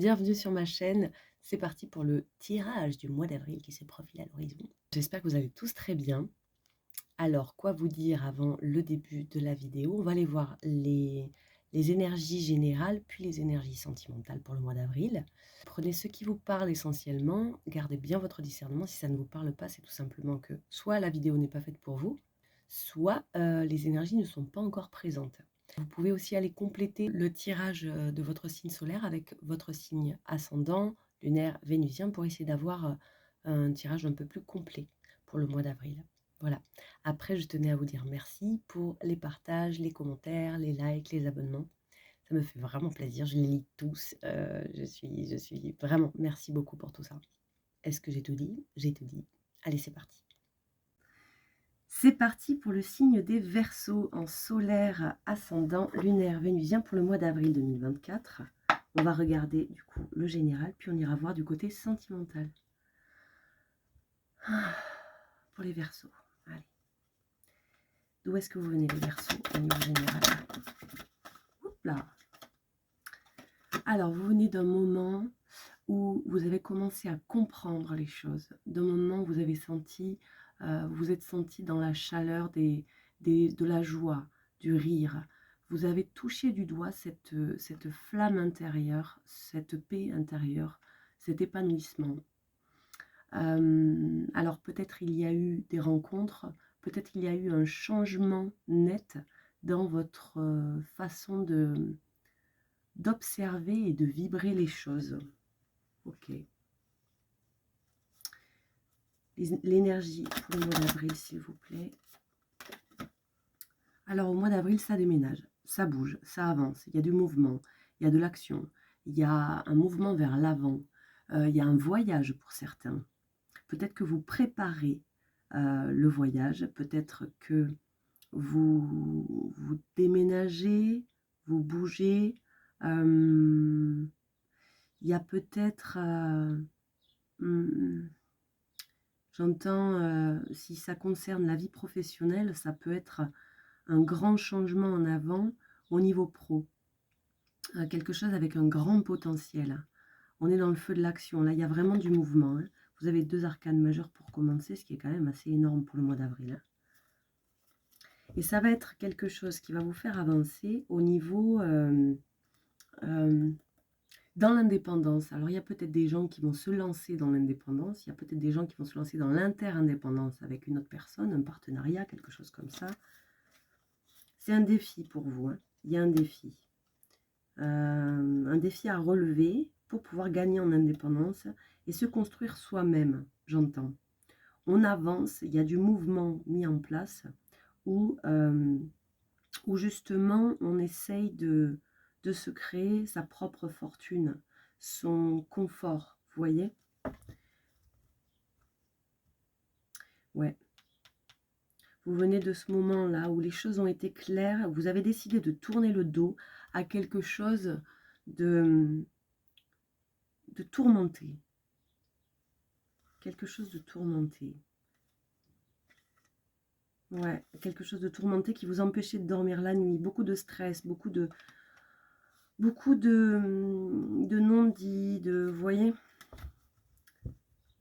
bienvenue sur ma chaîne. C'est parti pour le tirage du mois d'avril qui se profile à l'horizon. J'espère que vous allez tous très bien. Alors, quoi vous dire avant le début de la vidéo? On va aller voir les énergies générales, puis les énergies sentimentales pour le mois d'avril. Prenez ce qui vous parle essentiellement, gardez bien votre discernement. Si ça ne vous parle pas, c'est tout simplement que soit la vidéo n'est pas faite pour vous, soit les énergies ne sont pas encore présentes. Vous pouvez aussi aller compléter le tirage de votre signe solaire avec votre signe ascendant, lunaire, vénusien pour essayer d'avoir un tirage un peu plus complet pour le mois d'avril. Voilà. Après, je tenais à vous dire merci pour les partages, les commentaires, les likes, les abonnements. Ça me fait vraiment plaisir. Je les lis tous. Je suis vraiment... Merci beaucoup pour tout ça. Est-ce que j'ai tout dit? J'ai tout dit. Allez, c'est parti. C'est parti pour le signe des Verseaux en solaire, ascendant, lunaire, vénusien pour le mois d'avril 2024. On va regarder du coup le général, puis on ira voir du côté sentimental. Pour les Verseaux. Allez. D'où est-ce que vous venez les Verseaux au niveau général? Oups là. Alors, vous venez d'un moment où vous avez commencé à comprendre les choses, d'un moment où vous avez senti, vous êtes senti dans la chaleur de la joie, du rire. Vous avez touché du doigt cette flamme intérieure, cette paix intérieure, cet épanouissement. Alors peut-être il y a eu des rencontres, peut-être il y a eu un changement net dans votre façon d'observer et de vibrer les choses. Ok. L'énergie pour le mois d'avril, s'il vous plaît. Alors, au mois d'avril, ça déménage, ça bouge, ça avance. Il y a du mouvement, il y a de l'action, il y a un mouvement vers l'avant, il y a un voyage pour certains. Peut-être que vous préparez le voyage, peut-être que vous déménagez, vous bougez. Il y a peut-être... J'entends, si ça concerne la vie professionnelle, ça peut être un grand changement en avant au niveau pro. Quelque chose avec un grand potentiel. On est dans le feu de l'action. Là, il y a vraiment du mouvement. Hein. Vous avez 2 arcanes majeures pour commencer, ce qui est quand même assez énorme pour le mois d'avril. Hein. Et ça va être quelque chose qui va vous faire avancer au niveau... dans l'indépendance. Alors, il y a peut-être des gens qui vont se lancer dans l'indépendance. Il y a peut-être des gens qui vont se lancer dans l'inter-indépendance avec une autre personne, un partenariat, quelque chose comme ça. C'est un défi pour vous. Hein. Il y a un défi. Un défi à relever pour pouvoir gagner en indépendance et se construire soi-même, j'entends. On avance, il y a du mouvement mis en place où justement on essaye de se créer sa propre fortune, son confort, vous voyez? Ouais. Vous venez de ce moment-là où les choses ont été claires, vous avez décidé de tourner le dos à quelque chose de tourmenté. Quelque chose de tourmenté. Ouais, quelque chose de tourmenté qui vous empêchait de dormir la nuit. Beaucoup de stress, beaucoup de non-dits, vous voyez?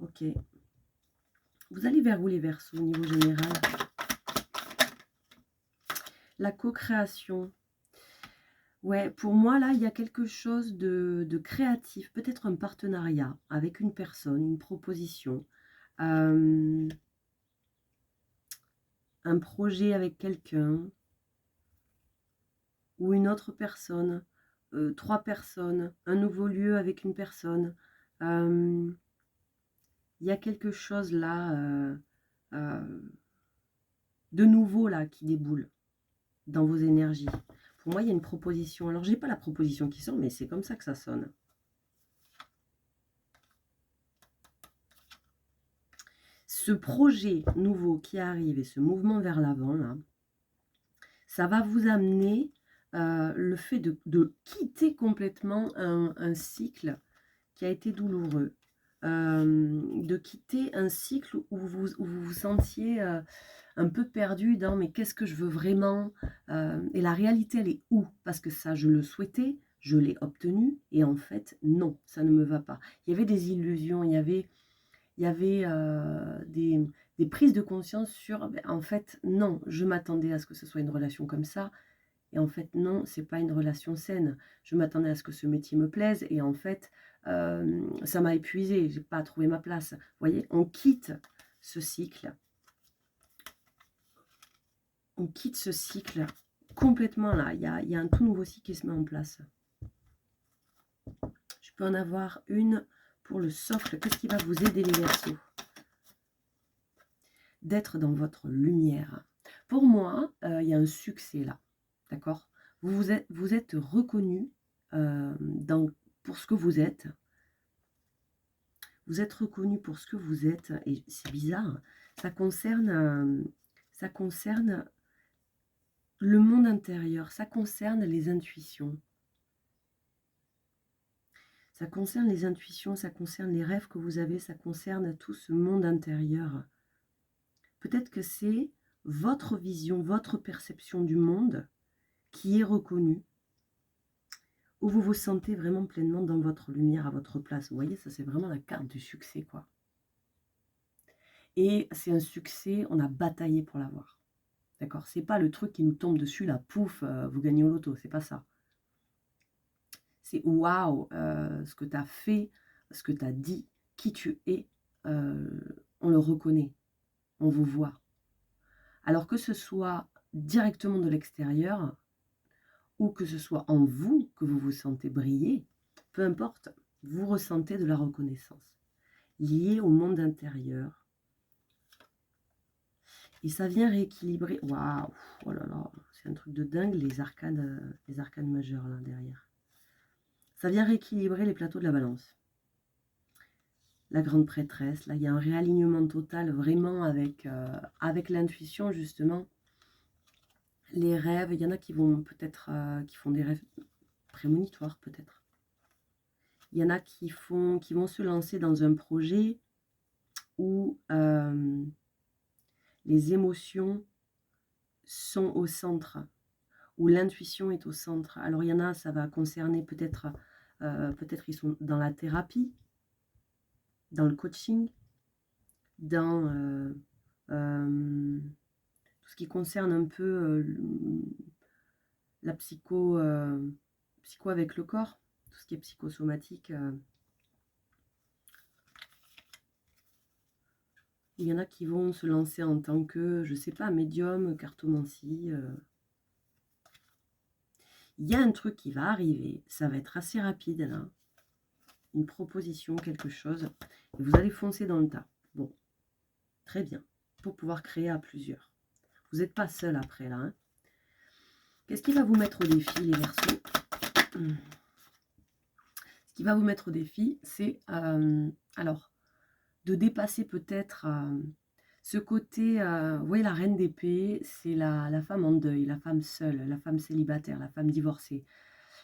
Ok. Vous allez vers où les Verseaux au niveau général? La co-création. Ouais, pour moi, là, il y a quelque chose de créatif. Peut-être un partenariat avec une personne, une proposition. Un projet avec quelqu'un. Ou une autre personne. 3 personnes. Un nouveau lieu avec une personne. Il y a quelque chose là de nouveau là qui déboule dans vos énergies. Pour moi, il y a une proposition. Alors, je n'ai pas la proposition qui sort, mais c'est comme ça que ça sonne. Ce projet nouveau qui arrive et ce mouvement vers l'avant, là, ça va vous amener le fait de quitter complètement un cycle qui a été douloureux. De quitter un cycle où vous vous sentiez un peu perdu dans mais qu'est-ce que je veux vraiment et la réalité elle est où? Parce que ça je le souhaitais, je l'ai obtenu et en fait, non, ça ne me va pas. Il y avait des illusions, il y avait des prises de conscience sur, ben, en fait, non, je m'attendais à ce que ce soit une relation comme ça. Et en fait, non, c'est pas une relation saine. Je m'attendais à ce que ce métier me plaise et en fait, ça m'a épuisée. J'ai pas trouvé ma place. Vous voyez, on quitte ce cycle. On quitte ce cycle complètement là. Il y a un tout nouveau cycle qui se met en place. Je peux en avoir une pour le socle. Qu'est-ce qui va vous aider les Verseaux? D'être dans votre lumière. Pour moi, il y a un succès là. D'accord? Vous êtes reconnu pour ce que vous êtes. Vous êtes reconnu pour ce que vous êtes. Et c'est bizarre. Ça concerne le monde intérieur. Ça concerne les intuitions. Ça concerne les intuitions. Ça concerne les rêves que vous avez. Ça concerne tout ce monde intérieur. Peut-être que c'est votre vision, votre perception du monde qui est reconnue, où vous vous sentez vraiment pleinement dans votre lumière, à votre place. Vous voyez, ça c'est vraiment la carte du succès, quoi. Et c'est un succès, on a bataillé pour l'avoir. D'accord? C'est pas le truc qui nous tombe dessus, là, pouf, vous gagnez au loto, c'est pas ça. C'est waouh, ce que tu as fait, ce que tu as dit, qui tu es, on le reconnaît, on vous voit. Alors que ce soit directement de l'extérieur, ou que ce soit en vous que vous vous sentez briller, peu importe, vous ressentez de la reconnaissance liée au monde intérieur. Et ça vient rééquilibrer. Waouh, oh là là, c'est un truc de dingue, les arcanes majeures là derrière. Ça vient rééquilibrer les plateaux de la balance. La grande prêtresse, là, il y a un réalignement total vraiment avec l'intuition justement. Les rêves, il y en a qui vont peut-être, qui font des rêves prémonitoires peut-être. Il y en a qui vont se lancer dans un projet où les émotions sont au centre, où l'intuition est au centre. Alors il y en a, ça va concerner peut-être ils sont dans la thérapie, dans le coaching, dans tout ce qui concerne un peu la psycho avec le corps, tout ce qui est psychosomatique. Il y en a qui vont se lancer en tant que, je sais pas, médium, cartomancie. Il y a un truc qui va arriver, ça va être assez rapide là. Une proposition, quelque chose. Et vous allez foncer dans le tas. Bon, très bien. Pour pouvoir créer à plusieurs. Vous n'êtes pas seul après là. Hein. Qu'est-ce qui va vous mettre au défi, les Verseaux? Ce qui va vous mettre au défi, c'est alors de dépasser peut-être ce côté, vous voyez, la reine d'épée, c'est la femme en deuil, la femme seule, la femme célibataire, la femme divorcée.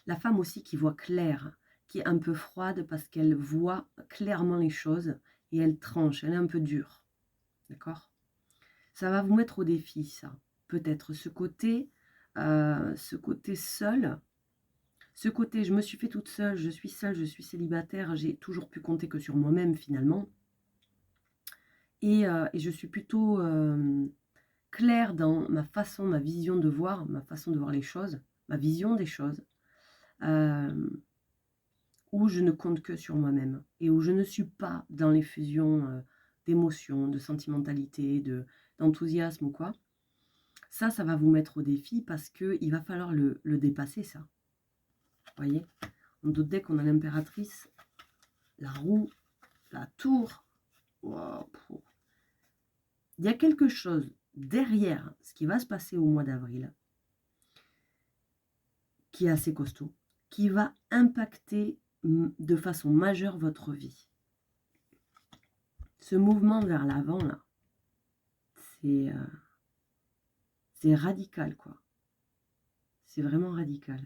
La femme aussi qui voit clair, qui est un peu froide parce qu'elle voit clairement les choses et elle tranche, elle est un peu dure. D'accord? Ça va vous mettre au défi, ça. Peut-être ce côté seul, ce côté je me suis fait toute seule, je suis célibataire, j'ai toujours pu compter que sur moi-même finalement. Et je suis plutôt claire dans ma vision de voir, ma façon de voir les choses, ma vision des choses, où je ne compte que sur moi-même et où je ne suis pas dans les fusions d'émotions, de sentimentalité, d'enthousiasme ou quoi. Ça va vous mettre au défi parce qu'il va falloir le dépasser, ça. Vous voyez? On doute dès qu'on a l'impératrice, la roue, la tour. Wow. Il y a quelque chose derrière ce qui va se passer au mois d'avril qui est assez costaud, qui va impacter de façon majeure votre vie. Ce mouvement vers l'avant, là, c'est radical, quoi. C'est vraiment radical.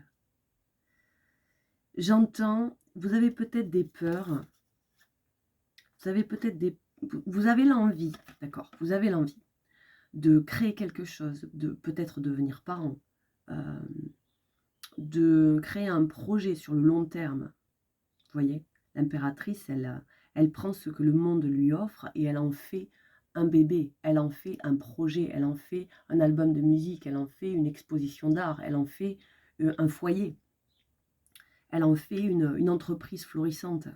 J'entends, vous avez peut-être des peurs, vous avez l'envie, d'accord, vous avez l'envie de créer quelque chose, de peut-être devenir parent, de créer un projet sur le long terme. Vous voyez, l'impératrice, elle prend ce que le monde lui offre et elle en fait un bébé, elle en fait un projet, elle en fait un album de musique, elle en fait une exposition d'art, elle en fait un foyer, elle en fait une entreprise florissante.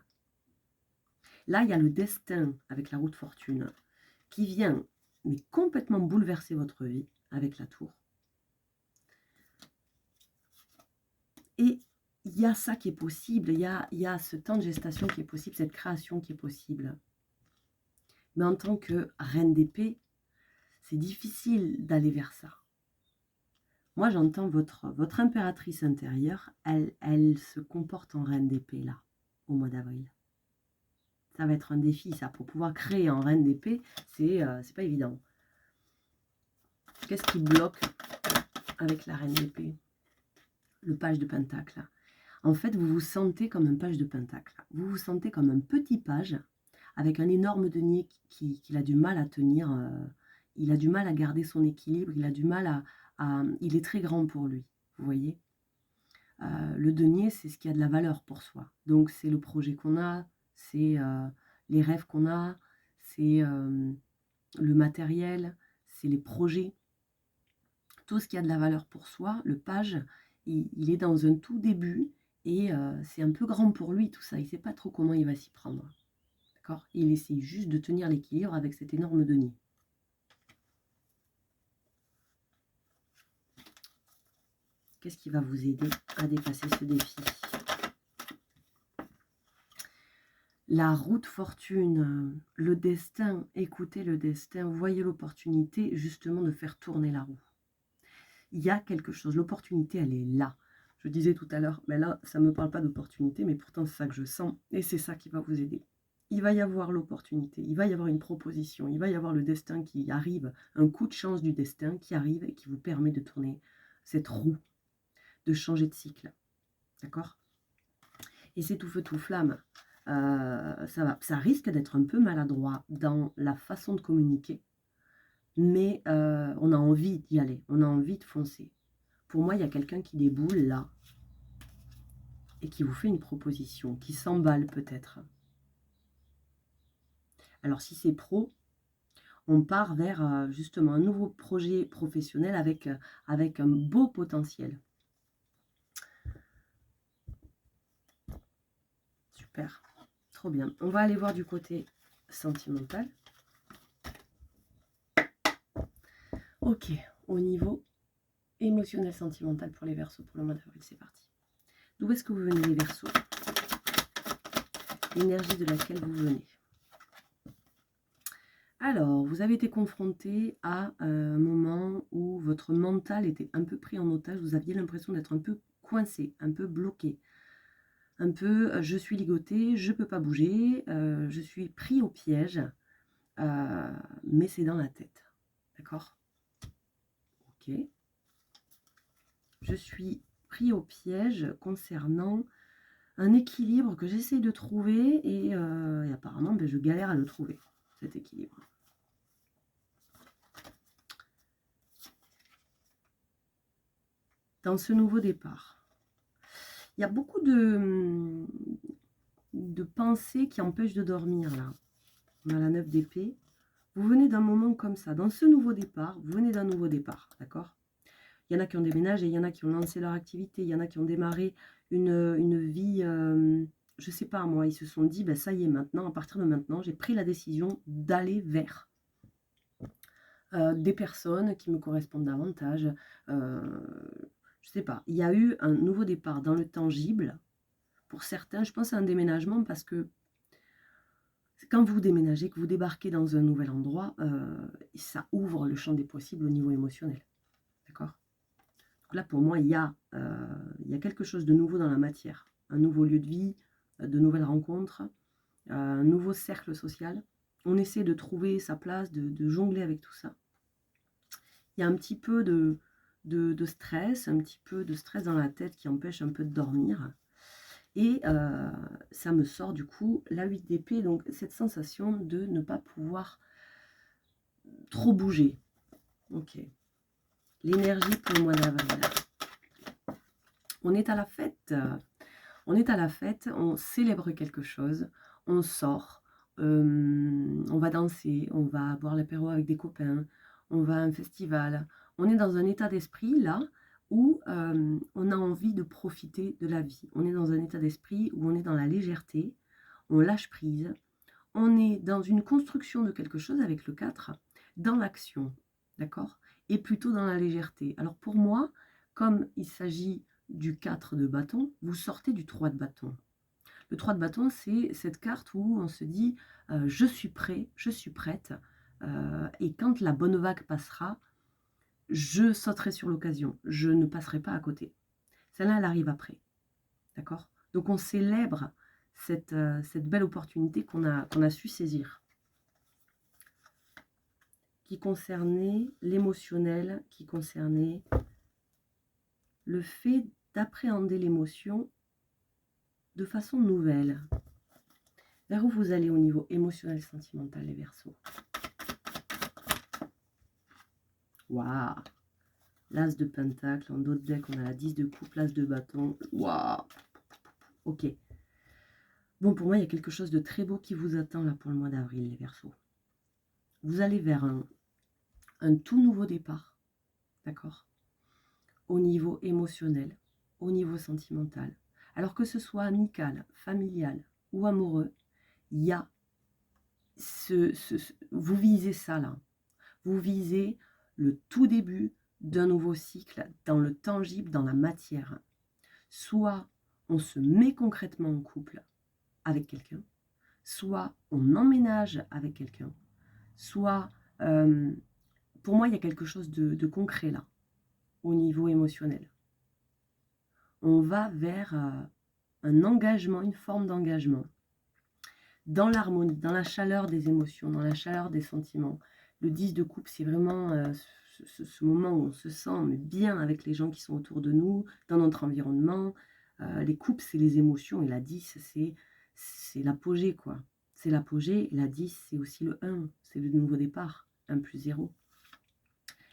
Là, il y a le destin avec la roue de fortune qui vient mais complètement bouleverser votre vie avec la tour. Et il y a ça qui est possible, il y a ce temps de gestation qui est possible, cette création qui est possible. Mais en tant que reine d'épée, c'est difficile d'aller vers ça. Moi, j'entends votre impératrice intérieure, elle se comporte en reine d'épée, là, au mois d'avril. Ça va être un défi, ça, pour pouvoir créer en reine d'épée, c'est pas évident. Qu'est-ce qui bloque avec la reine d'épée? Le page de pentacle. En fait, vous vous sentez comme un page de pentacle. Vous vous sentez comme un petit page avec un énorme denier qu'il a du mal à tenir. Il a du mal à garder son équilibre. Il a du mal il est très grand pour lui. Vous voyez, le denier, c'est ce qui a de la valeur pour soi. Donc, c'est le projet qu'on a, c'est les rêves qu'on a, c'est le matériel, c'est les projets. Tout ce qui a de la valeur pour soi, le page, il est dans un tout début et c'est un peu grand pour lui tout ça. Il ne sait pas trop comment il va s'y prendre. D'accord? Il essaie juste de tenir l'équilibre avec cet énorme denier. Qu'est-ce qui va vous aider à dépasser ce défi? La roue de fortune, le destin, écoutez le destin, voyez l'opportunité justement de faire tourner la roue. Il y a quelque chose, l'opportunité elle est là. Je disais tout à l'heure, mais là ça ne me parle pas d'opportunité, mais pourtant c'est ça que je sens et c'est ça qui va vous aider. Il va y avoir l'opportunité, il va y avoir une proposition, il va y avoir le destin qui arrive, un coup de chance du destin qui arrive et qui vous permet de tourner cette roue, de changer de cycle. D'accord? Et c'est tout feu, tout flamme. Ça risque d'être un peu maladroit dans la façon de communiquer, mais on a envie d'y aller, on a envie de foncer. Pour moi, il y a quelqu'un qui déboule là et qui vous fait une proposition, qui s'emballe peut-être. Alors si c'est pro, on part vers justement un nouveau projet professionnel avec un beau potentiel. Super, trop bien. On va aller voir du côté sentimental. Ok, au niveau émotionnel sentimental pour les Verseaux pour le mois d'avril, c'est parti. D'où est-ce que vous venez les Verseaux? L'énergie de laquelle vous venez. Alors, vous avez été confronté à un moment où votre mental était un peu pris en otage, vous aviez l'impression d'être un peu coincé, un peu bloqué, un peu je suis ligoté, je ne peux pas bouger, je suis pris au piège, mais c'est dans la tête, d'accord? Ok. Je suis pris au piège concernant un équilibre que j'essaie de trouver et apparemment je galère à le trouver, cet équilibre. Dans ce nouveau départ, il y a beaucoup de pensées qui empêchent de dormir là. On a la 9 d'épée. Vous venez d'un moment comme ça. Dans ce nouveau départ, vous venez d'un nouveau départ, d'accord? Il y en a qui ont déménagé, il y en a qui ont lancé leur activité, il y en a qui ont démarré une vie, je ne sais pas moi, ils se sont dit, ben, ça y est maintenant, à partir de maintenant, j'ai pris la décision d'aller vers des personnes qui me correspondent davantage. Je ne sais pas, il y a eu un nouveau départ dans le tangible. Pour certains, je pense à un déménagement parce que quand vous déménagez, que vous débarquez dans un nouvel endroit, ça ouvre le champ des possibles au niveau émotionnel. D'accord? Donc là, pour moi, il y a quelque chose de nouveau dans la matière. Un nouveau lieu de vie, de nouvelles rencontres, un nouveau cercle social. On essaie de trouver sa place, de jongler avec tout ça. Il y a un petit peu de stress, un petit peu de stress dans la tête qui empêche un peu de dormir. Et ça me sort du coup la 8 d'épée, donc cette sensation de ne pas pouvoir trop bouger. Ok. L'énergie pour le mois d'avril. On est à la fête. On est à la fête, on célèbre quelque chose, on sort, on va danser, on va boire l'apéro avec des copains, on va à un festival. On est dans un état d'esprit là où on a envie de profiter de la vie. On est dans un état d'esprit où on est dans la légèreté, on lâche prise, on est dans une construction de quelque chose avec le 4, dans l'action, d'accord? Et plutôt dans la légèreté. Alors pour moi, comme il s'agit du 4 de bâton, vous sortez du 3 de bâton. Le 3 de bâton, c'est cette carte où on se dit je suis prêt, je suis prête, et quand la bonne vague passera, je sauterai sur l'occasion, je ne passerai pas à côté. Celle-là, elle arrive après, d'accord? Donc on célèbre cette belle opportunité qu'on a su saisir, qui concernait l'émotionnel, qui concernait le fait d'appréhender l'émotion de façon nouvelle. Vers où vous allez au niveau émotionnel, sentimental, les Verseaux? Waouh! L'As de Pentacle, en d'autres decks, on a la 10 de coupe, l'As de bâton. Waouh! Ok. Bon, pour moi, il y a quelque chose de très beau qui vous attend là pour le mois d'avril, les Verseaux. Vous allez vers un tout nouveau départ, d'accord? Au niveau émotionnel, au niveau sentimental. Alors que ce soit amical, familial ou amoureux, il y a vous visez ça là. Vous visez le tout début d'un nouveau cycle dans le tangible, dans la matière. Soit on se met concrètement en couple avec quelqu'un, soit on emménage avec quelqu'un, soit, pour moi, il y a quelque chose de concret là, au niveau émotionnel. On va vers un engagement, une forme d'engagement, dans l'harmonie, dans la chaleur des émotions, dans la chaleur des sentiments. Le 10 de coupe, c'est vraiment ce moment où on se sent bien avec les gens qui sont autour de nous, dans notre environnement. Les coupes, c'est les émotions, et la 10, c'est l'apogée, quoi. C'est l'apogée, et la 10, c'est aussi le 1, c'est le nouveau départ, 1 plus 0.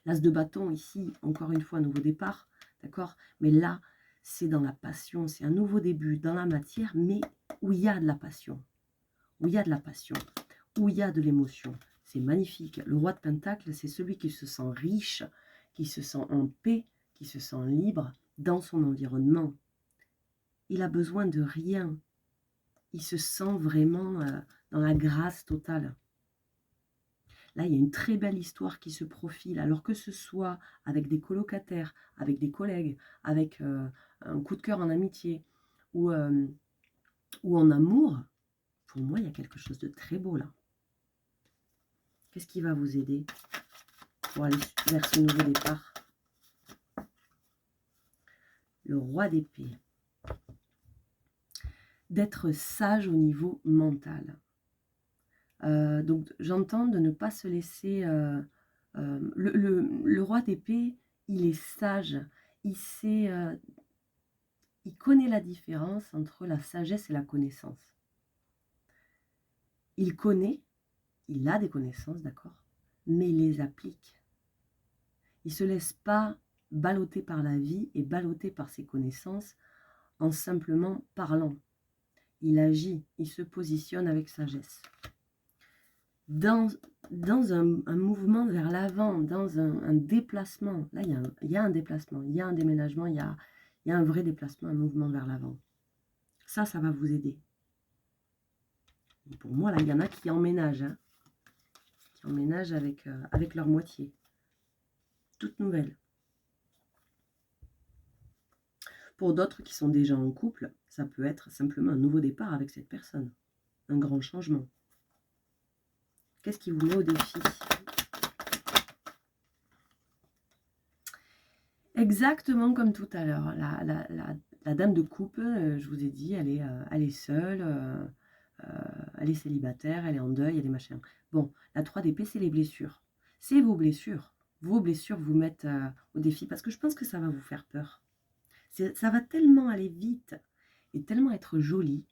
L'As de bâton, ici, encore une fois, nouveau départ, d'accord? Mais là, c'est dans la passion, c'est un nouveau début, dans la matière, mais où il y a de la passion. Où il y a de la passion, où il y a de l'émotion. C'est magnifique. Le roi de Pentacle, c'est celui qui se sent riche, qui se sent en paix, qui se sent libre dans son environnement. Il a besoin de rien. Il se sent vraiment dans la grâce totale. Là, il y a une très belle histoire qui se profile, alors que ce soit avec des colocataires, avec des collègues, avec un coup de cœur en amitié ou en amour. Pour moi, il y a quelque chose de très beau là. Qu'est-ce qui va vous aider pour aller vers ce nouveau départ? Le roi d'épée. D'être sage au niveau mental. Donc j'entends de ne pas se laisser... le roi d'épée, il est sage. Il sait... il connaît la différence entre la sagesse et la connaissance. Il connaît, il a des connaissances, d'accord, mais il les applique. Il ne se laisse pas balloter par la vie et balloter par ses connaissances en simplement parlant. Il agit, il se positionne avec sagesse. Dans un mouvement vers l'avant, dans un déplacement, là il y a un déplacement, il y a un déménagement, il y a un vrai déplacement, un mouvement vers l'avant. Ça va vous aider. Et pour moi, là, il y en a qui emménagent, hein, qui emménagent avec leur moitié. Toute nouvelle. Pour d'autres qui sont déjà en couple, ça peut être simplement un nouveau départ avec cette personne. Un grand changement. Qu'est-ce qui vous met au défi? Exactement comme tout à l'heure. La dame de coupe, je vous ai dit, elle est seule, elle est célibataire, elle est en deuil, elle est machin. Bon, la 3 d'épée, c'est les blessures. C'est vos blessures. Vos blessures vous mettent au défi parce que je pense que ça va vous faire peur. Ça va tellement aller vite et tellement être joli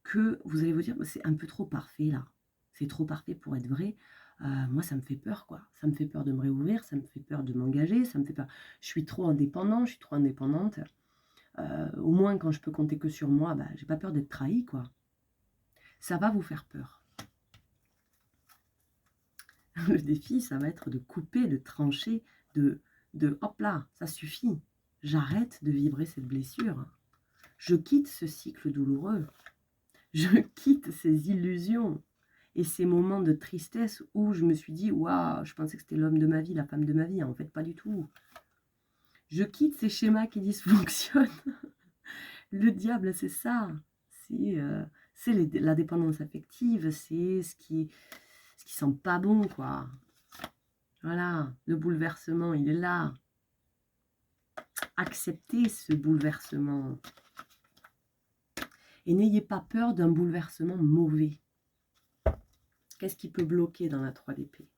que vous allez vous dire, c'est un peu trop parfait là. C'est trop parfait pour être vrai. Moi, ça me fait peur, quoi. Ça me fait peur de me réouvrir, ça me fait peur de m'engager, ça me fait peur. Je suis trop indépendant, je suis trop indépendante. Au moins, quand je peux compter que sur moi, bah, j'ai pas peur d'être trahi, quoi. Ça va vous faire peur. Le défi, ça va être de couper, de trancher, de hop là, ça suffit. J'arrête de vibrer cette blessure. Je quitte ce cycle douloureux. Je quitte ces illusions et ces moments de tristesse où je me suis dit, waouh, je pensais que c'était l'homme de ma vie, la femme de ma vie. En fait, pas du tout. Je quitte ces schémas qui dysfonctionnent. Le diable, c'est ça. C'est la dépendance affective, c'est ce qui sent pas bon, quoi. Voilà, le bouleversement, il est là. Acceptez ce bouleversement. Et n'ayez pas peur d'un bouleversement mauvais. Qu'est-ce qui peut bloquer dans la 3 d'épée?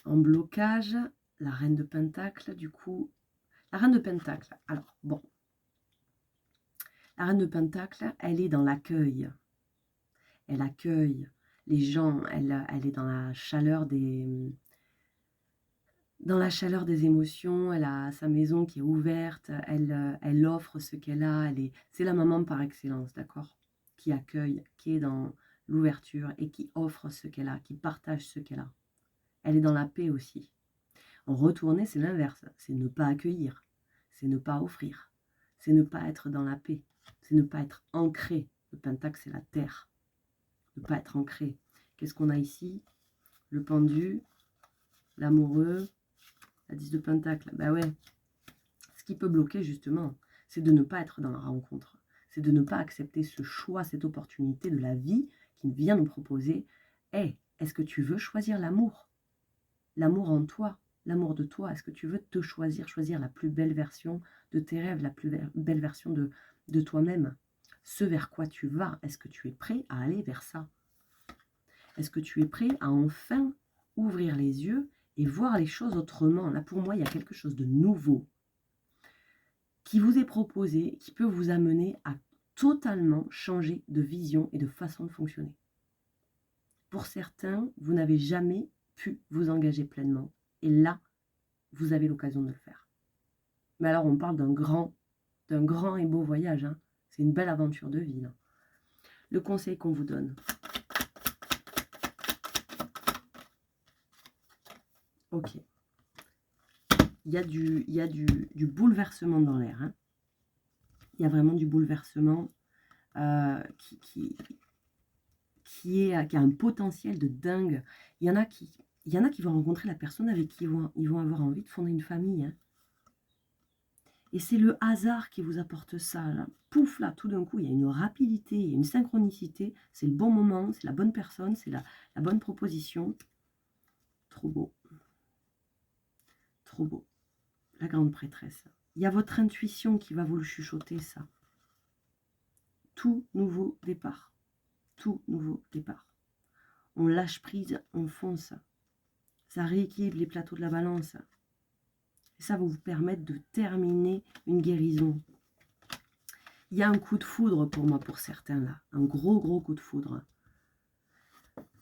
En blocage, la reine de Pentacle, du coup. La reine de Pentacle, alors, bon. La reine de Pentacle, elle est dans l'accueil. Elle accueille les gens, elle est dans la chaleur des émotions, elle a sa maison qui est ouverte, elle offre ce qu'elle a, c'est la maman par excellence, d'accord? Qui accueille, qui est dans l'ouverture et qui offre ce qu'elle a, qui partage ce qu'elle a. Elle est dans la paix aussi. En retourner, c'est l'inverse, c'est ne pas accueillir, c'est ne pas offrir, c'est ne pas être dans la paix, c'est ne pas être ancré. Le pentacle, c'est la terre, ne pas être ancré. Qu'est-ce qu'on a ici? Le pendu, l'amoureux, la 10 de pentacle. Ben ouais, ce qui peut bloquer justement, c'est de ne pas être dans la rencontre, c'est de ne pas accepter ce choix, cette opportunité de la vie qui vient nous proposer. Hey, est-ce que tu veux choisir l'amour? L'amour en toi, l'amour de toi, est-ce que tu veux te choisir la plus belle version de tes rêves, la plus belle version de toi-même? Ce vers quoi tu vas, est-ce que tu es prêt à aller vers ça? Est-ce que tu es prêt à enfin ouvrir les yeux et voir les choses autrement? Là, pour moi, il y a quelque chose de nouveau qui vous est proposé, qui peut vous amener à totalement changer de vision et de façon de fonctionner. Pour certains, vous n'avez jamais pu vous engager pleinement. Et là, vous avez l'occasion de le faire. Mais alors, on parle d'un grand et beau voyage. Hein. C'est une belle aventure de vie. Là. Le conseil qu'on vous donne. Ok. Il y a du bouleversement dans l'air. Hein. Il y a vraiment du bouleversement qui a un potentiel de dingue. Il y en a qui vont rencontrer la personne avec qui ils vont avoir envie de fonder une famille. Hein. Et c'est le hasard qui vous apporte ça. Là. Pouf, là, tout d'un coup, il y a une rapidité, il y a une synchronicité. C'est le bon moment, c'est la bonne personne, c'est la bonne proposition. Trop beau. Trop beau. La grande prêtresse. Il y a votre intuition qui va vous le chuchoter, ça. Tout nouveau départ. Tout nouveau départ. On lâche prise, on fonce. Ça rééquilibre les plateaux de la balance. Et ça va vous permettre de terminer une guérison. Il y a un coup de foudre pour moi, pour certains là. Un gros coup de foudre.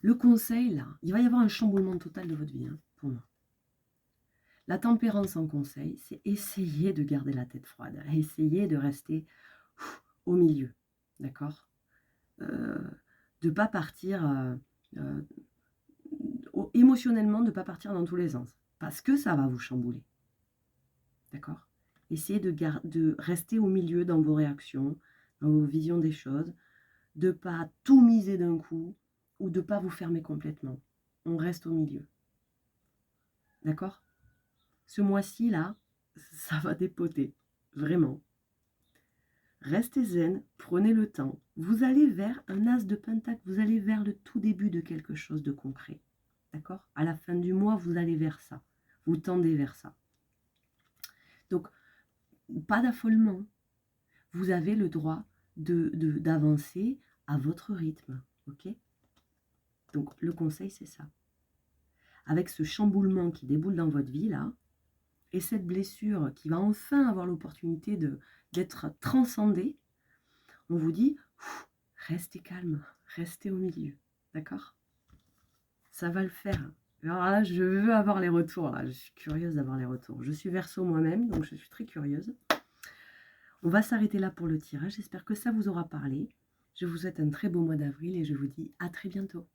Le conseil là, il va y avoir un chamboulement total de votre vie, hein, pour moi. La tempérance en conseil, c'est essayer de garder la tête froide. Essayer de rester au milieu. D'accord, de ne pas partir... émotionnellement, de ne pas partir dans tous les sens. Parce que ça va vous chambouler. D'accord? Essayez de rester au milieu dans vos réactions, dans vos visions des choses, de ne pas tout miser d'un coup ou de ne pas vous fermer complètement. On reste au milieu. D'accord? Ce mois-ci, là, ça va dépoter. Vraiment. Restez zen, prenez le temps. Vous allez vers un as de pentacle, vous allez vers le tout début de quelque chose de concret. D'accord? À la fin du mois, vous allez vers ça. Vous tendez vers ça. Donc, pas d'affolement. Vous avez le droit d'avancer à votre rythme. Ok? Donc, le conseil, c'est ça. Avec ce chamboulement qui déboule dans votre vie, là, et cette blessure qui va enfin avoir l'opportunité d'être transcendée, on vous dit, restez calme, restez au milieu. D'accord? Ça va le faire. Alors là, je veux avoir les retours. Là. Je suis curieuse d'avoir les retours. Je suis Verseau moi-même, donc je suis très curieuse. On va s'arrêter là pour le tirage. J'espère que ça vous aura parlé. Je vous souhaite un très beau mois d'avril et je vous dis à très bientôt.